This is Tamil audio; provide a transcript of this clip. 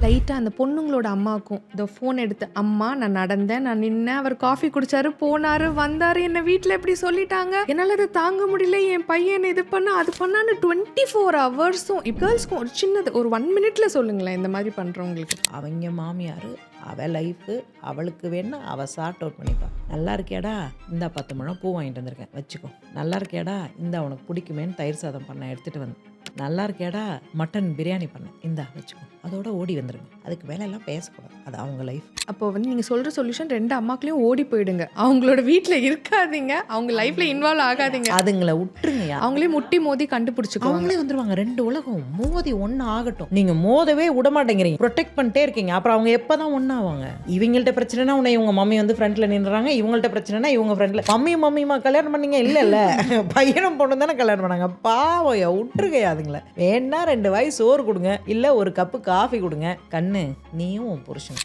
லைட்டாக அந்த பொண்ணுங்களோட அம்மாவுக்கும் இந்த ஃபோன் எடுத்து, அம்மா நான் நடந்தேன், நான் நின்னேன், அவர் காஃபி குடிச்சாரு, போனாரு, வந்தாரு, என்ன வீட்டில் எப்படி சொல்லிட்டாங்க, என்னால் அதை தாங்க முடியல, என் பையன் இது பண்ண அது பண்ணான்னு 24 ஹவர்ஸும் கேர்ள்ஸ்க்கும் ஒரு சின்னது ஒரு 1 மினிட்ல சொல்லுங்களேன் இந்த மாதிரி பண்ணுறவங்களுக்கு. அவங்க மாமியார் அவள் லைஃபு அவளுக்கு வேணா அவள் சார்ட் அவுட் பண்ணிப்பா. நல்லா இருக்கியாடா, இந்த 10 முழம் பூ வாங்கிட்டு வந்திருக்கேன் வச்சுக்கோ. நல்லா இருக்கியாடா, இந்த உனக்கு பிடிக்குமேன்னு தயிர் சாதம் பண்ண எடுத்துகிட்டு வந்து. நல்லா இருக்கியாடா, மட்டன் பிரியாணி பண்ண இந்தா வச்சுக்கோ. அதோட ஓடி வந்துருங்க. அதுக்கு வேலையெல்லாம் பேசக்கூடாது. அது அவங்க லைஃப். அப்போ வந்து நீங்கள் சொல்கிற சொல்யூஷன் 2 அம்மாக்களையும் ஓடி போயிடுங்க, அவங்களோட வீட்டில் இருக்காதீங்க, அவங்க லைஃப்பில் இன்வால்வ் ஆகாதீங்க, அதுங்களை விட்டுருங்கயா. அவங்களே முட்டி மோதி கண்டுபிடிச்சிக்குவாங்க. அவங்களே வந்துருவாங்க. 2 உலகம் மோதி ஒன்று ஆகட்டும். நீங்கள் மோதவே விட மாட்டேங்கிறீங்க, ப்ரொடெக்ட் பண்ணிட்டே இருக்கீங்க. அப்புறம் அவங்க எப்போ தான் ஒன்றாவாங்க? இவங்கள்ட்ட பிரச்சனைனா உன்னை இவங்க மம்மி வந்து ஃப்ரண்ட்டில் நின்றுறாங்க, இவங்கள்ட்ட பிரச்சனைனா இவங்க ஃப்ரெண்டில். மம்மியுமா கல்யாணம் பண்ணீங்க? இல்லைல்ல, பையனும் பொண்ணு தானே கல்யாணம் பண்ணாங்க. பாவையா விட்டுருக்கையா அதுங்கள. வேணா 2 வாய் சோறு கொடுங்க, இல்லை ஒரு கப்பு காஃபி கொடுங்க. கண்ணு நீயும் உன் புருஷன்